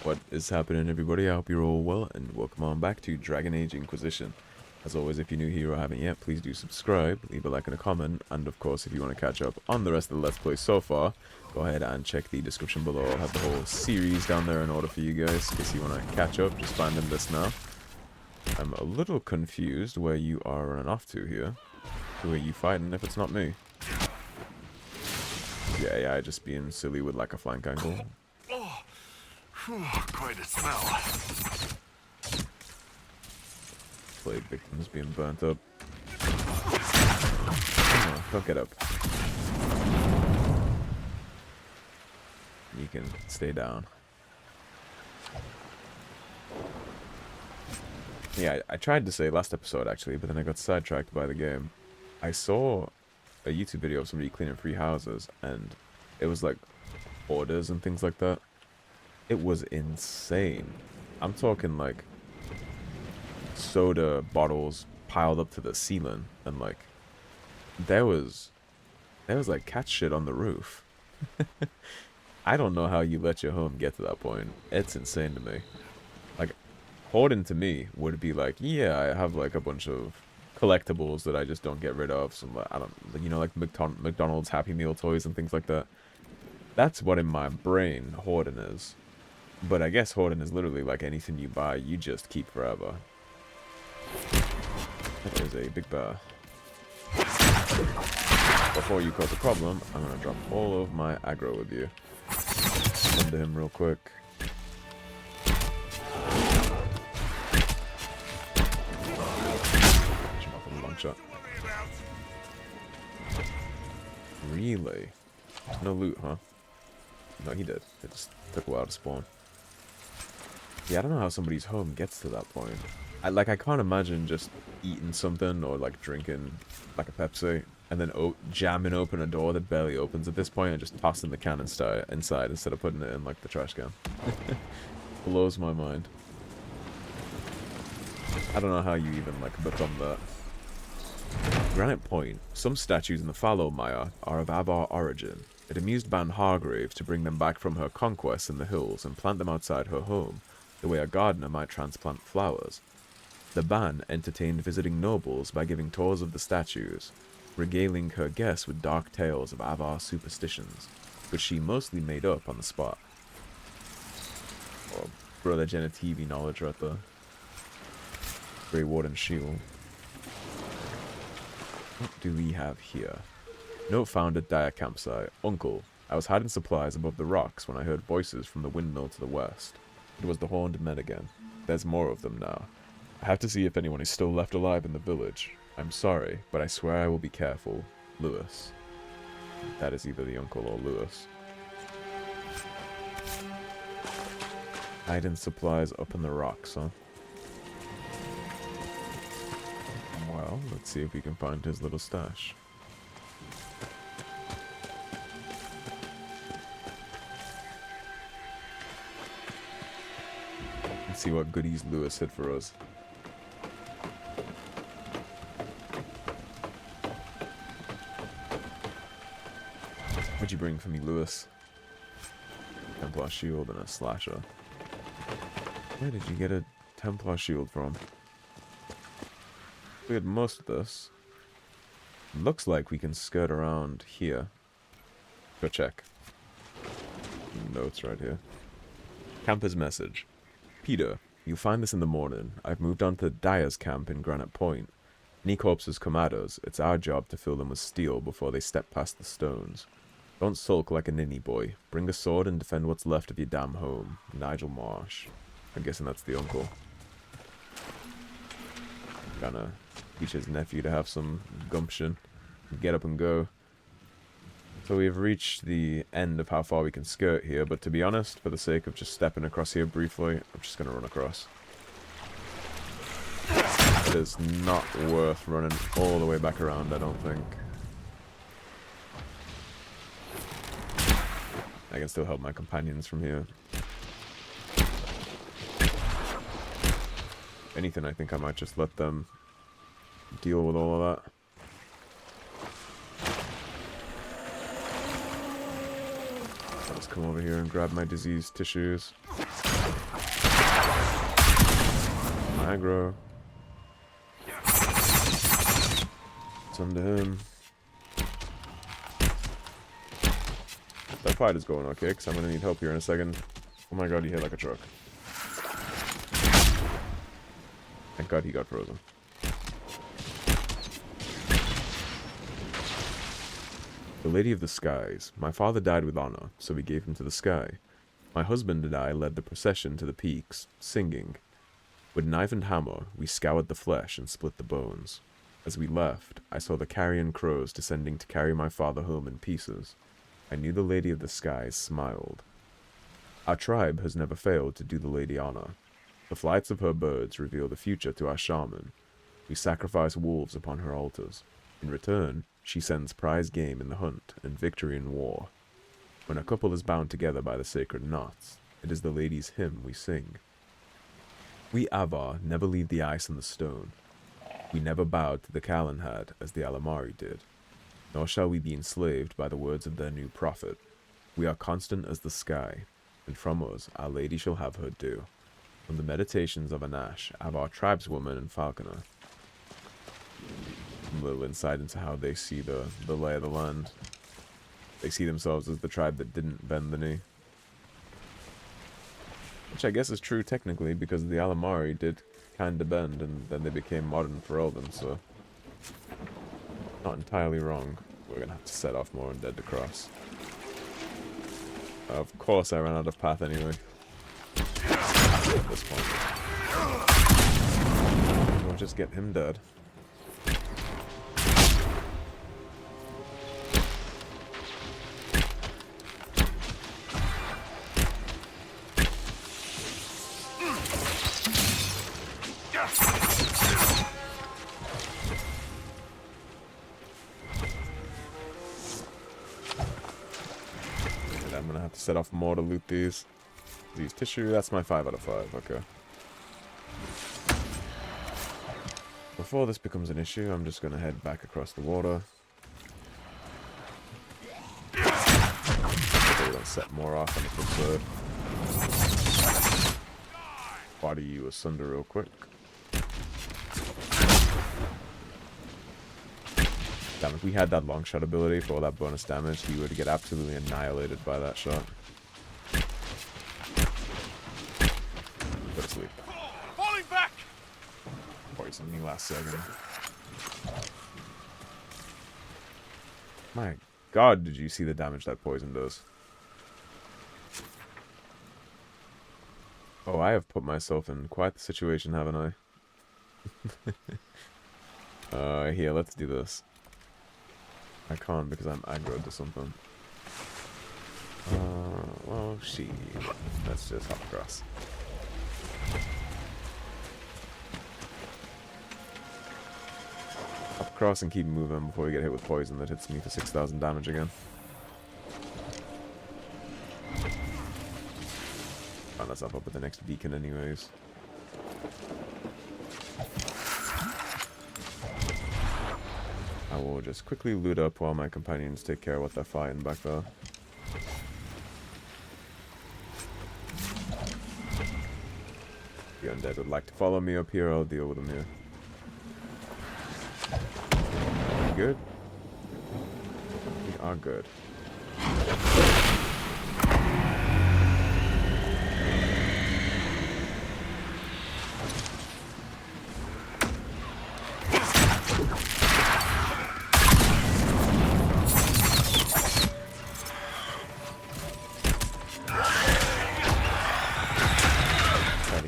What is happening, everybody? I hope you're all well, and welcome on back to Dragon Age Inquisition. As always, if you're new here or haven't yet, please do subscribe, leave a like and a comment, and of course, if you want to catch up on the rest of the Let's Play so far, go ahead and check the description below. I'll have the whole series down there in order for you guys, in case you want to catch up, just finding this now. I'm a little confused where you are running off to here. Who are you fighting if it's not me? Yeah, just being silly with like a flank angle. Quite a smell. Plague victims being burnt up. Oh, don't get up. You can stay down. Yeah, I tried to say last episode actually, but then I got sidetracked by the game. I saw a YouTube video of somebody cleaning 3 houses, and it was like orders and things like that. It was insane. I'm talking like soda bottles piled up to the ceiling, and like there was like cat shit on the roof. I don't know how you let your home get to that point. It's insane to me. Like, hoarding to me would be like, yeah, I have like a bunch of collectibles that I just don't get rid of. Some, I don't, you know, like McDonald's Happy Meal toys and things like that. That's what in my brain hoarding is. But I guess hoarding is literally like anything you buy, you just keep forever. That is a big bear. Before you cause a problem, I'm gonna drop all of my aggro with you. Come to him real quick. Catch him off with a long shot. Really? No loot, huh? No, he did. It just took a while to spawn. Yeah, I don't know how somebody's home gets to that point. I can't imagine just eating something or like drinking like a Pepsi and then jamming open a door that barely opens at this point and just tossing the can inside instead of putting it in like the trash can. Blows my mind. I don't know how you even like become that. Granite Point. Some statues in the Fallow Mire are of Avar origin. It amused Ban Hargrave to bring them back from her conquests in the hills and plant them outside her home, the way a gardener might transplant flowers. The Ban entertained visiting nobles by giving tours of the statues, regaling her guests with dark tales of Avar superstitions, which she mostly made up on the spot. Oh, Brother Genitivi knowledge right there. Grey Warden Shield. What do we have here? Note found at Dire Campsite. Uncle, I was hiding supplies above the rocks when I heard voices from the windmill to the west. It was the horned men again. There's more of them now. I have to see if anyone is still left alive in the village. I'm sorry, but I swear I will be careful. Lewis. That is either the uncle or Lewis. Hiding supplies up in the rocks, huh? Well, let's see if we can find his little stash. Let's see what goodies Lewis hid for us. What'd you bring for me, Lewis? Templar shield and a slasher. Where did you get a Templar shield from? We had most of this. Looks like we can skirt around here. Go check. Notes right here. Camper's message. Peter, you'll find this in the morning. I've moved on to Dyer's camp in Granite Point. Any corpses come at us. It's our job to fill them with steel before they step past the stones. Don't sulk like a ninny boy. Bring a sword and defend what's left of your damn home. Nigel Marsh. I'm guessing that's the uncle. Gonna teach his nephew to have some gumption. Get up and go. So we've reached the end of how far we can skirt here, but to be honest, for the sake of just stepping across here briefly, I'm just gonna run across. It is not worth running all the way back around, I don't think. I can still help my companions from here. If anything, I think I might just let them deal with all of that. I'll just come over here and grab my diseased tissues. aggro. It's under him. That fight is going okay, because I'm going to need help here in a second. Oh my god, he hit like a truck. Thank god he got frozen. The Lady of the Skies. My father died with honor, so we gave him to the sky. My husband and I led the procession to the peaks, singing. With knife and hammer, we scoured the flesh and split the bones. As we left, I saw the carrion crows descending to carry my father home in pieces. I knew the Lady of the Skies smiled. Our tribe has never failed to do the lady honor. The flights of her birds reveal the future to our shaman. We sacrifice wolves upon her altars. In return, she sends prize game in the hunt and victory in war. When a couple is bound together by the sacred knots, it is the lady's hymn we sing. We Avar never leave the ice and the stone. We never bowed to the Calenhad as the Alamari did. Nor shall we be enslaved by the words of their new prophet. We are constant as the sky, and from us our lady shall have her due. From the meditations of Anash, Avar tribeswoman and falconer. A little insight into how they see the lay of the land. They see themselves as the tribe that didn't bend the knee. Which I guess is true technically, because the Alamari did kind of bend, and then they became modern for Elven, so... not entirely wrong. We're gonna have to set off more undead to cross. Of course I ran out of path anyway. At this point. We'll just get him dead. I'm gonna have to set off more to loot these. These tissue, that's my 5 out of 5, okay. Before this becomes an issue, I'm just gonna head back across the water. Hopefully we don't set more off on the flip side. Body you asunder real quick. Damn, if we had that long shot ability for all that bonus damage, he would get absolutely annihilated by that shot. Go to sleep. Falling back! Poison me last second. My god, did you see the damage that poison does? Oh, I have put myself in quite the situation, haven't I? Here, let's do this. I can't because I'm aggroed to something. Well, let's just hop across. Hop across and keep moving before we get hit with poison that hits me for 6,000 damage again. Oh, that's up at the next beacon anyways. I will just quickly loot up while my companions take care of what they're fighting back there. The undead would like to follow me up here, I'll deal with them here. Good? We are good.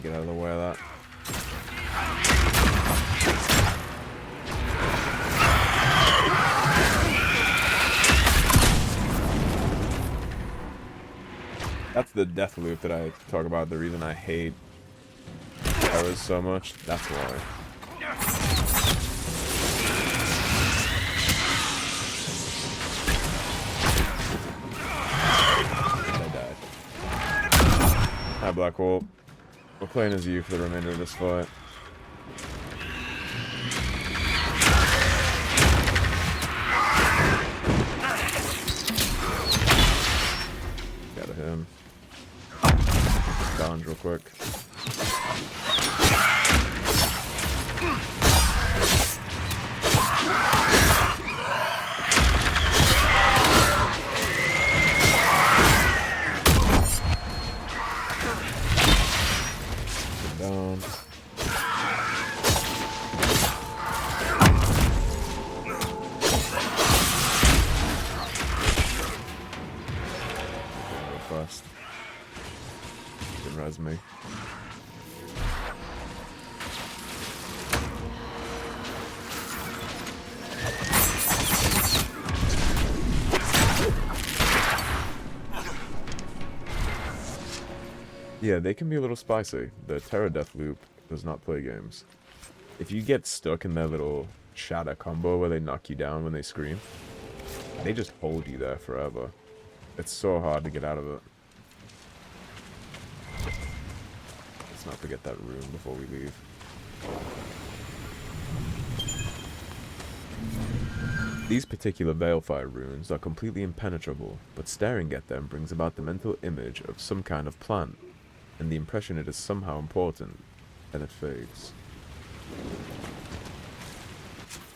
Get out of the way of that. That's the death loop that I talk about, the reason I hate arrows so much. That's why. I died. Hi, Black Hole. We're playing as you for the remainder of this fight. Got him. Challenge real quick. Down. Real fast. Didn't res me. Yeah, they can be a little spicy. The Terror Death loop does not play games. If you get stuck in their little shatter combo where they knock you down when they scream, they just hold you there forever. It's so hard to get out of it. Let's not forget that room before we leave. These particular Balefire runes are completely impenetrable, but staring at them brings about the mental image of some kind of plant, and the impression it is somehow important, then it fades.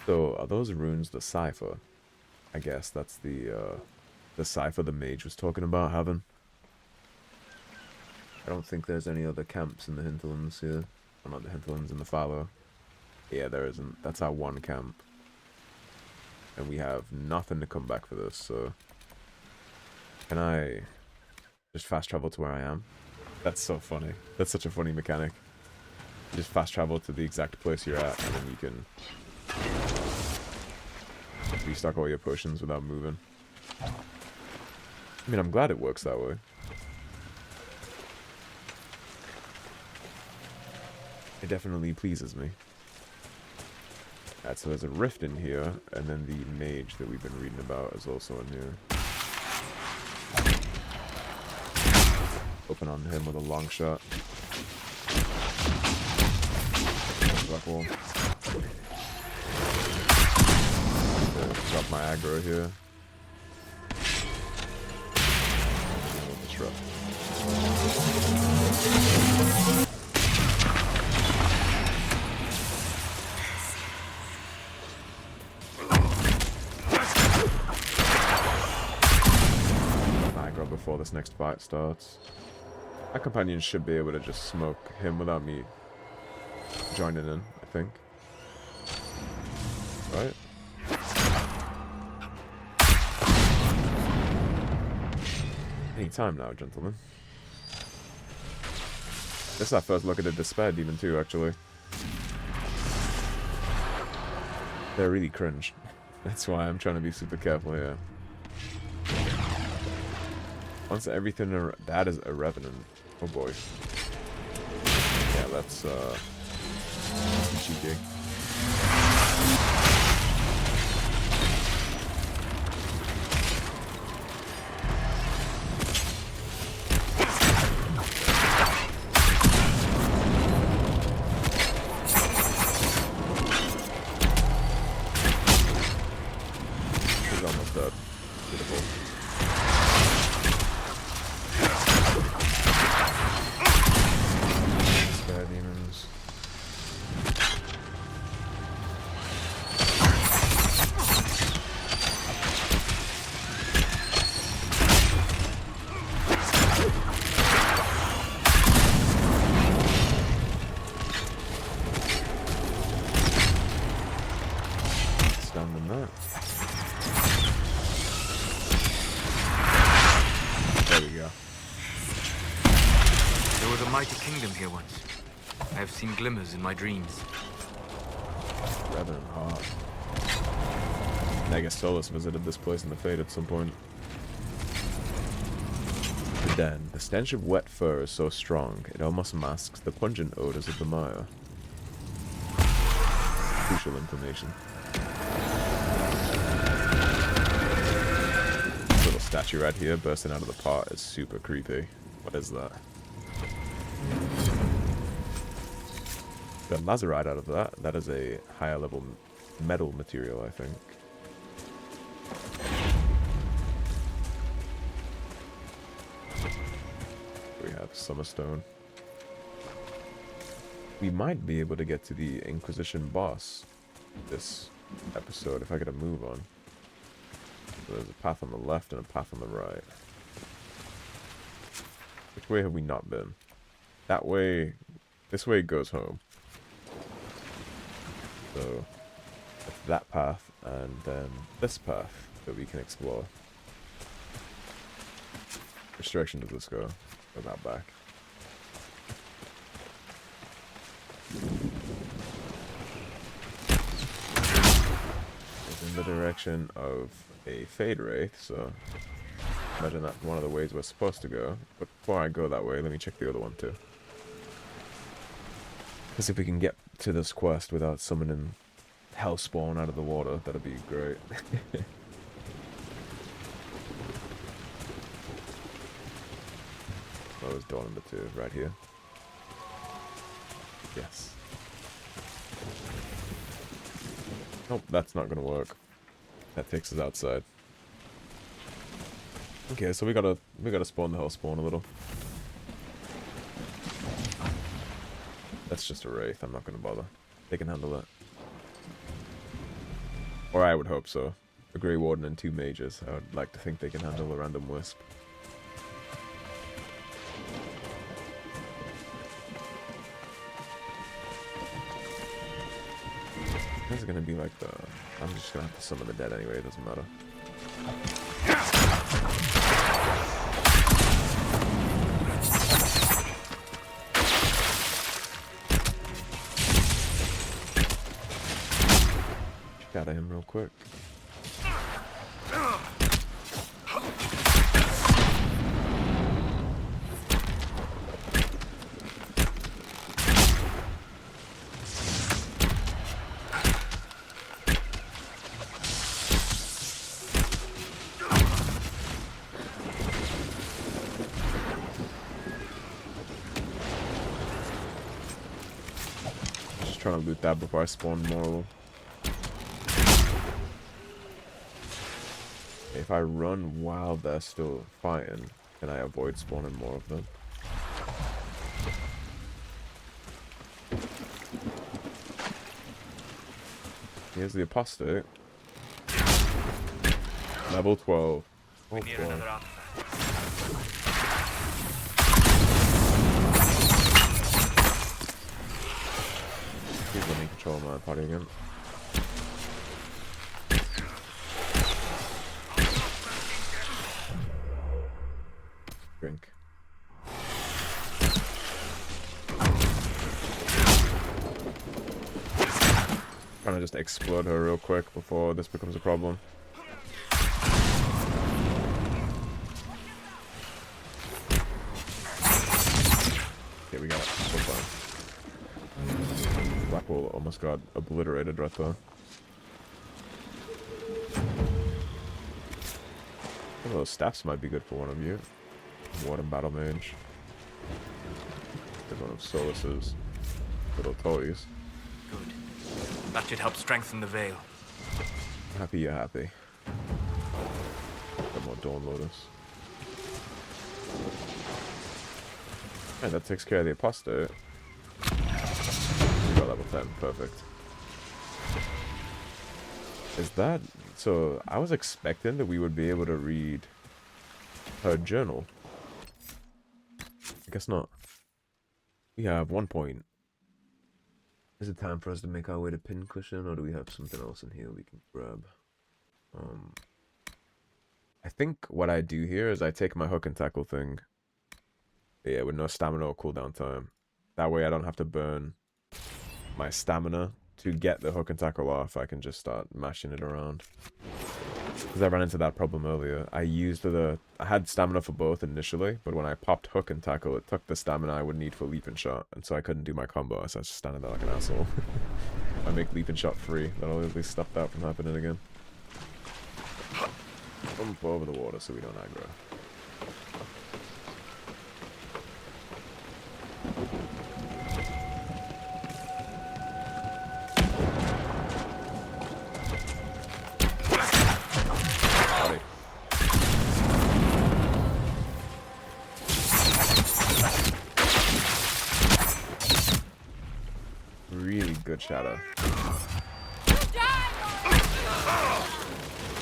So, are those runes the cipher? I guess that's the cipher the mage was talking about having. I don't think there's any other camps in the hinterlands here. Well, not the hinterlands, in the Fallow. Yeah, there isn't. That's our one camp. And we have nothing to come back for this, so... Can I just fast travel to where I am? That's so funny. That's such a funny mechanic. Just fast travel to the exact place you're at, and then you can restock all your potions without moving. I mean, I'm glad it works that way. It definitely pleases me. Alright, so there's a rift in here, and then the mage that we've been reading about is also in here. Open on him with a long shot. Black wall. Drop my aggro here. Disrupt. Aggro before this next fight starts. My companions should be able to just smoke him without me joining in, I think. Right? Any time now, gentlemen. This is our first look at a Despair Demon too, actually. They're really cringe. That's why I'm trying to be super careful here. Once everything... That is a Revenant. Oh boy. Yeah, that's cheeky. He's almost dead. Beautiful. Demons. Stun them that. There we go. There was a mighty kingdom here once. I have seen glimmers in my dreams. Rather hot. Solus visited this place in the Fade at some point. The den. The stench of wet fur is so strong, it almost masks the pungent odors of the mire. Crucial information. This little statue right here bursting out of the pot is super creepy. What is that? Got lazurite out of that. That is a higher level metal material, I think. We have Summerstone. we might be able to get to the Inquisition boss this episode if I get a move on. So there's a path on the left and a path on the right. Which way have we not been? That way, this way goes home. So, it's that path and then this path that we can explore. Which direction does this go? Go that back. It's in the direction of a Fade Wraith, so imagine that's one of the ways we're supposed to go. But before I go that way, let me check the other one too. Because if we can get to this quest without summoning Hellspawn out of the water, that'd be great. Oh, there's door number 2 right here. Yes. Nope, that's not gonna work. That takes us outside. Okay, so we gotta spawn the Hellspawn a little. That's just a Wraith, I'm not gonna bother. They can handle that. Or I would hope so. A Grey Warden and 2 Mages. I would like to think they can handle a random Wisp. This is gonna be like the... I'm just gonna have to summon the dead anyway, it doesn't matter. Check out of him real quick. Trying to loot that before I spawn more of them. If I run while they're still fighting, can I avoid spawning more of them? Here's the Apostate. Level 12. Oh, boy. Please let me control my party again. Drink. Trying to just explode her real quick before this becomes a problem. Okay, we got it. So far. Blackwall almost got obliterated right there. One of those staffs might be good for one of you. Warden Battle Mage. There's one of Solus's little toys. Good. That should help strengthen the veil. Happy you're happy. Got more Dawn Lotus. Alright, that takes care of the Apostate. We got level 10, perfect. Is that... So, I was expecting that we would be able to read her journal. I guess not. We have 1 point. Is it time for us to make our way to Pincushion, or do we have something else in here we can grab? I think what I do here is I take my hook and tackle thing. Yeah, with no stamina or cooldown time. That way I don't have to burn my stamina to get the hook and tackle off. I can just start mashing it around. Because I ran into that problem earlier. I had stamina for both initially, but when I popped hook and tackle, it took the stamina I would need for leap and shot, and so I couldn't do my combo, so I was just standing there like an asshole. I make leap and shot free. That'll at least stop that from happening again. Jump over the water so we don't aggro. really good shadow.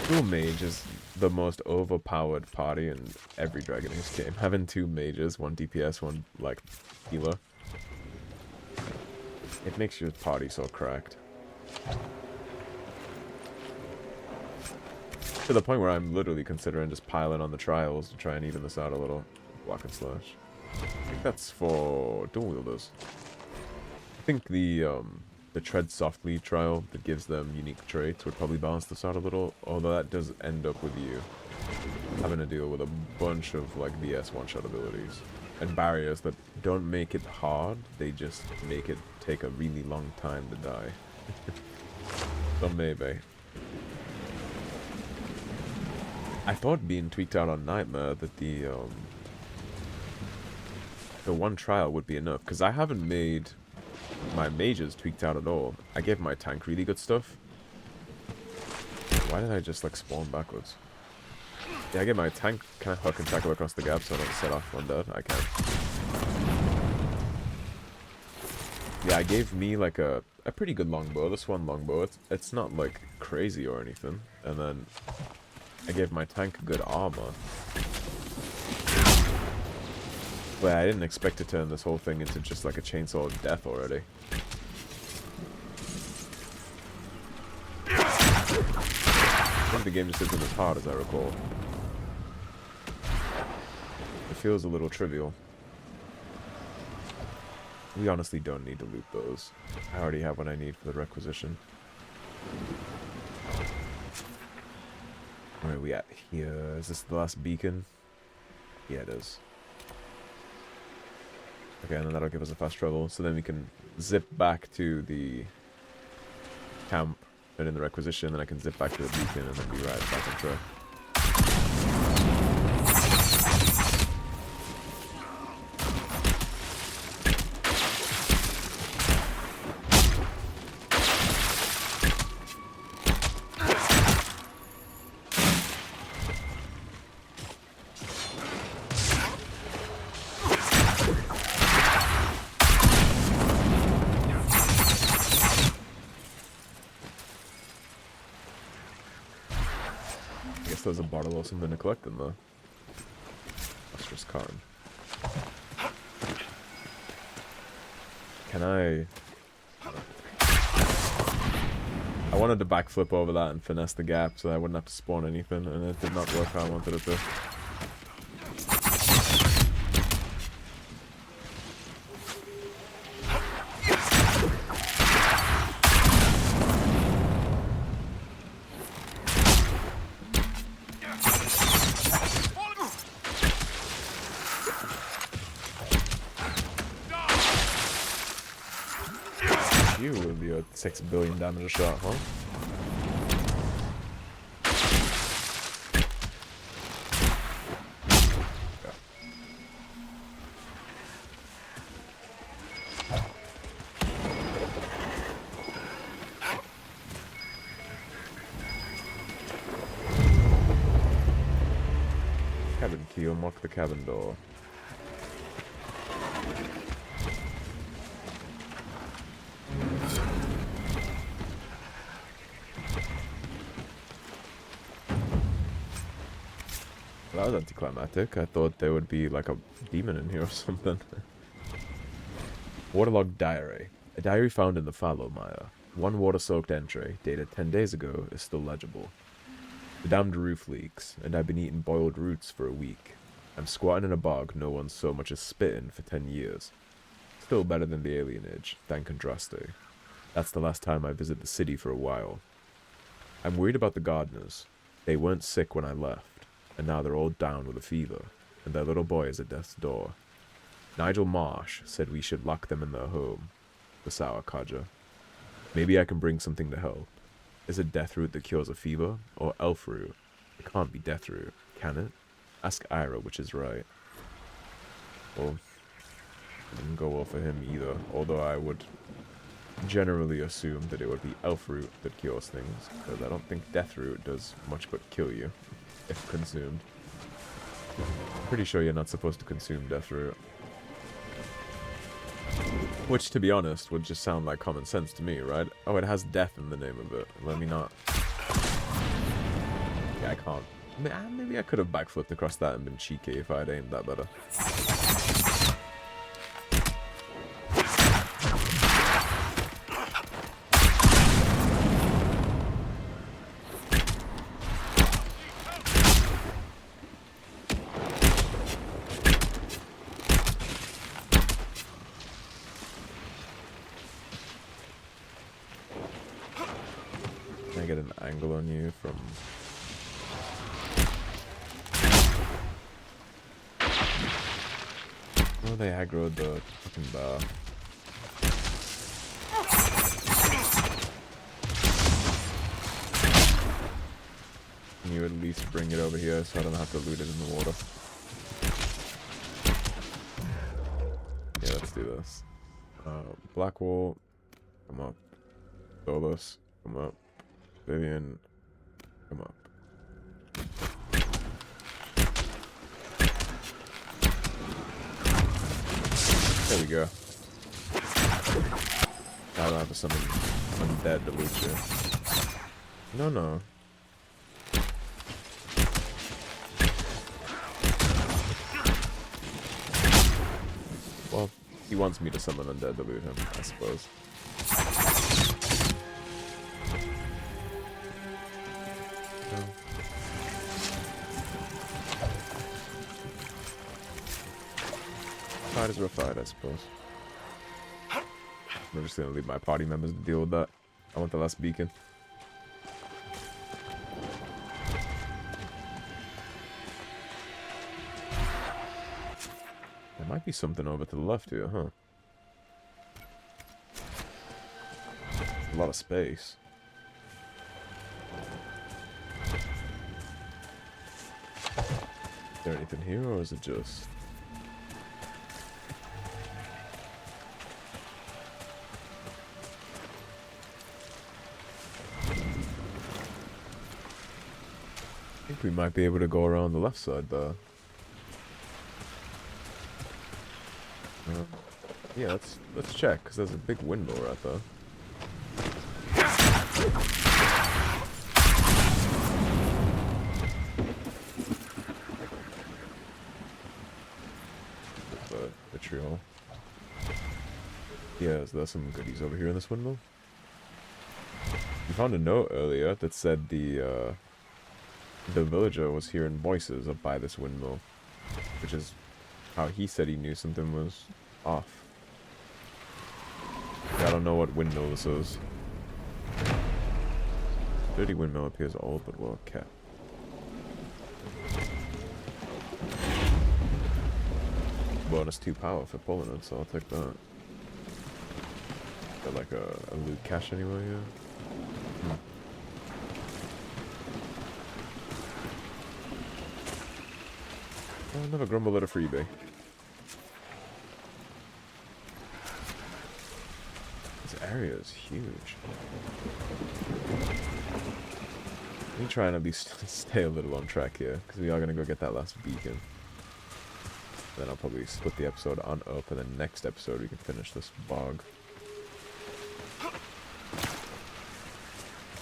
Dual mage is the most overpowered party in every Dragon Age game. Having 2 mages, 1 DPS, 1 like healer. It makes your party so cracked. To the point where I'm literally considering just piling on the trials to try and even this out a little. Block and slash. I think that's for dual wielders. I think the tread softly trial that gives them unique traits would probably balance this out a little, although that does end up with you having to deal with a bunch of like BS one-shot abilities and barriers that don't make it hard, they just make it take a really long time to die. So maybe. I thought being tweaked out on Nightmare that the one trial would be enough, because I haven't made my mages tweaked out at all. I gave my tank really good stuff. Why did I just like spawn backwards? Yeah, I gave my tank. Can I hook and tackle across the gap so I don't set off undead? I can. Yeah, I gave me like a pretty good longbow. This one longbow, it's not like crazy or anything. And then I gave my tank good armor. But I didn't expect to turn this whole thing into just like a chainsaw of death already. I think the game just isn't as hard as I recall. It feels a little trivial. We honestly don't need to loot those. I already have what I need for the requisition. Where are we at here? Is this the last beacon? Yeah, it is. Okay, and then that'll give us a fast travel, so then we can zip back to the camp and in the requisition, then I can zip back to the beacon and then be right back on track. There's a bottle or something to collect in there. Lustrous cotton. Can I wanted to backflip over that and finesse the gap so I wouldn't have to spawn anything, and it did not work how I wanted it to. You with your 6 billion damage a shot, huh? Cabin key, unlock the cabin door. That was anticlimactic. I thought there would be like a demon in here or something. Waterlogged diary. A diary found in the Fallow Mire. One water-soaked entry, dated 10 days ago, is still legible. The damned roof leaks, and I've been eating boiled roots for a week. I'm squatting in a bog no one's so much as spit in for 10 years. Still better than the alienage, thank Andraste. That's the last time I visit the city for a while. I'm worried about the gardeners. They weren't sick when I left, and now they're all down with a fever, and their little boy is at death's door. Nigel Marsh said we should lock them in their home, the sour codger. Maybe I can bring something to help. Is it death root that cures a fever, or elf root? It can't be death root, can it? Ask Ira which is right. Well, I didn't go for him either, although I would generally assume that it would be elf root that cures things, because I don't think death root does much but kill you, if consumed. I'm pretty sure you're not supposed to consume death root. Which, to be honest, would just sound like common sense to me, right? Oh, it has death in the name of it. Let me not. Yeah, I can't. Maybe I could have backflipped across that and been cheeky if I had aimed that better. Can I get an angle on you from... Oh, they aggroed the fucking bar. Can you at least bring it over here so I don't have to loot it in the water? Yeah, let's do this. Blackwall, come up. Thedas, come up. Vivian, come up. There we go. Now I don't have to summon undead to loot you. No, no. Well, he wants me to summon undead to loot him, I suppose. No. Fight is real fight, I suppose. I'm just gonna leave my party members to deal with that. I want the last beacon. There might be something over to the left here, huh? A lot of space. Is there anything here, or is it just... I think we might be able to go around the left side there. Yeah, let's check, because there's a big window right there. The vitriol. Yeah, is there some goodies over here in this window? We found a note earlier that said the villager was hearing voices up by this windmill, which is how he said he knew something was off. Yeah, I don't know what windmill this is. Dirty windmill appears old but well kept. Bonus 2 power for pulling it, so I'll take that. Got like a loot cache anyway, yeah. Oh, another grumble letter for eBay. This area is huge. Me trying to stay a little on track here, because we are going to go get that last beacon. Then I'll probably split the episode on up, and then next episode we can finish this bog.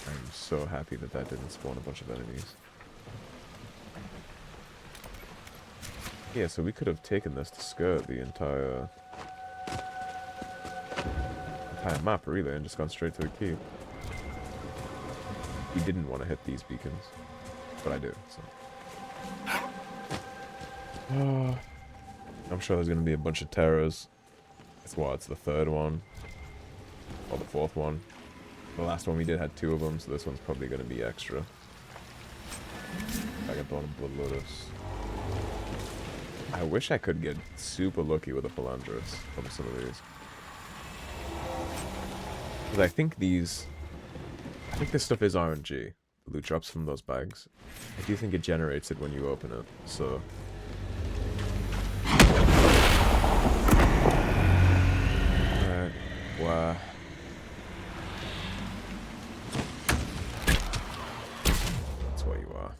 I'm so happy that that didn't spawn a bunch of enemies. Yeah, so we could have taken this to skirt the entire map, really, and just gone straight to the keep. We didn't want to hit these beacons, but I do, so. I'm sure there's going to be a bunch of terrors. It's the third one, or the fourth one. The last one we did had 2 of them, so this one's probably going to be extra. I got Dawn of Blood Lotus. I wish I could get super lucky with a Philandrous from some of these. Because I think this stuff is RNG. The loot drops from those bags. I do think it generates it when you open it, so... Alright, wow. That's what you are.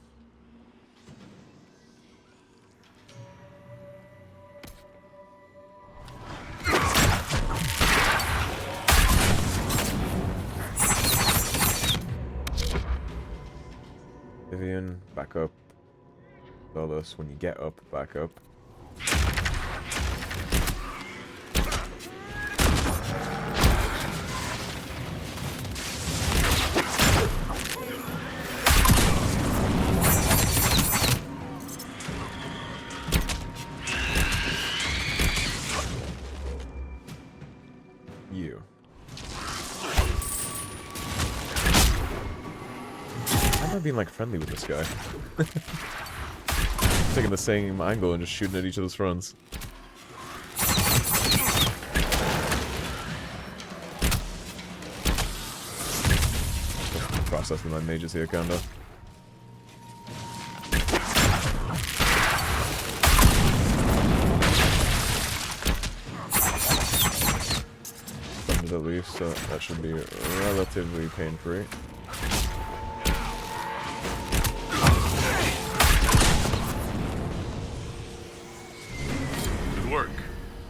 Vivian, back up. Thedas, when you get up, back up. You. I'm not being like friendly with this guy. Taking the same angle and just shooting at each other's fronts. Processing my mages here, kinda. At least, so that should be relatively pain-free. Good work.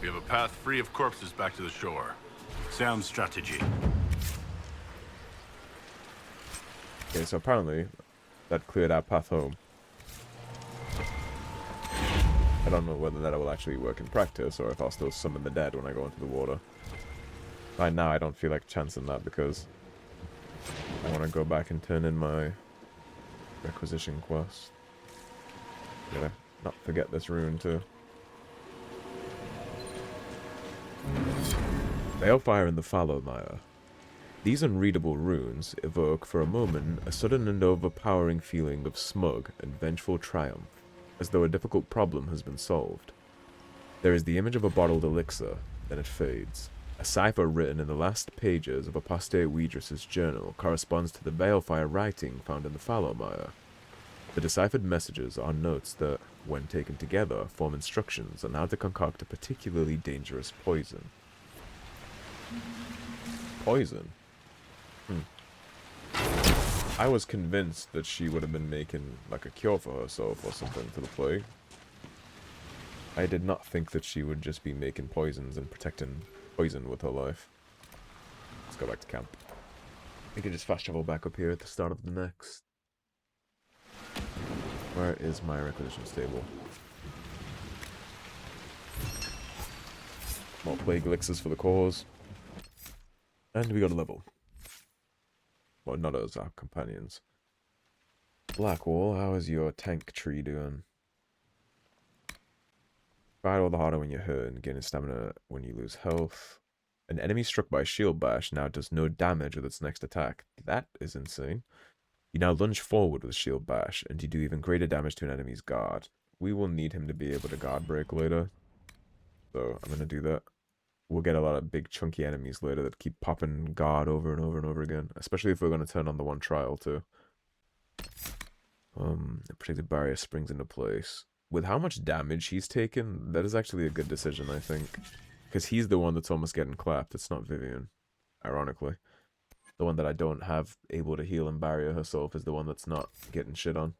We have a path free of corpses back to the shore. Sound strategy. Okay, so apparently that cleared our path home. I don't know whether that will actually work in practice or if I'll still summon the dead when I go into the water. Right now, I don't feel like chancing that because I want to go back and turn in my requisition quest. Gotta not forget this rune too. Balefire in the Fallow Mire. These unreadable runes evoke for a moment a sudden and overpowering feeling of smug and vengeful triumph, as though a difficult problem has been solved. There is the image of a bottled elixir, then it fades. A cipher written in the last pages of Apostate Widris' journal corresponds to the balefire writing found in the Fallow Mire. The deciphered messages are notes that, when taken together, form instructions on how to concoct a particularly dangerous poison. Poison? I was convinced that she would have been making, like, a cure for herself or something for the plague. I did not think that she would just be making poisons and protecting poison with her life. Let's go back to camp. We can just fast travel back up here at the start of the next. Where is my requisition stable? More plague elixirs for the cause. And we got a level. Well, not us, our companions. Blackwall, how is your tank tree doing? Fight all the harder when you're hurt and gain stamina when you lose health. An enemy struck by shield bash now does no damage with its next attack. That is insane. You now lunge forward with shield bash, and you do even greater damage to an enemy's guard. We will need him to be able to guard break later. So I'm going to do that. We'll get a lot of big chunky enemies later that keep popping guard over and over and over again. Especially if we're going to turn on the one trial too. The protected barrier springs into place. With how much damage he's taken, that is actually a good decision, I think. Because he's the one that's almost getting clapped. It's not Vivian, ironically. The one that I don't have able to heal and barrier herself is the one that's not getting shit on.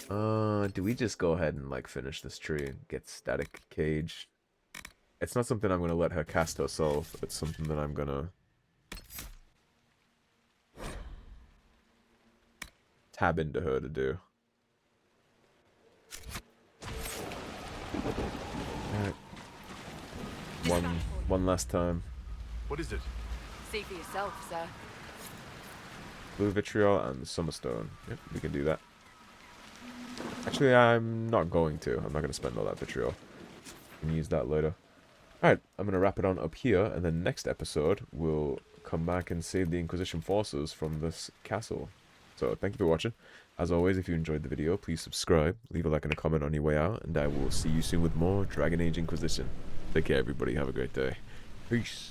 Do we just go ahead and, like, finish this tree and get static cage? It's not something I'm going to let her cast herself. It's something that I'm going to tab into her to do. Alright. One last time. What is it? See for yourself, sir. Blue vitriol and summerstone. Yep, we can do that. Actually, I'm not going to. I'm not going to spend all that vitriol. I can use that later. Alright, I'm going to wrap it on up here, and then next episode, we'll come back and save the Inquisition forces from this castle. So, thank you for watching. As always, if you enjoyed the video, please subscribe, leave a like and a comment on your way out, and I will see you soon with more Dragon Age Inquisition. Take care, everybody. Have a great day. Peace.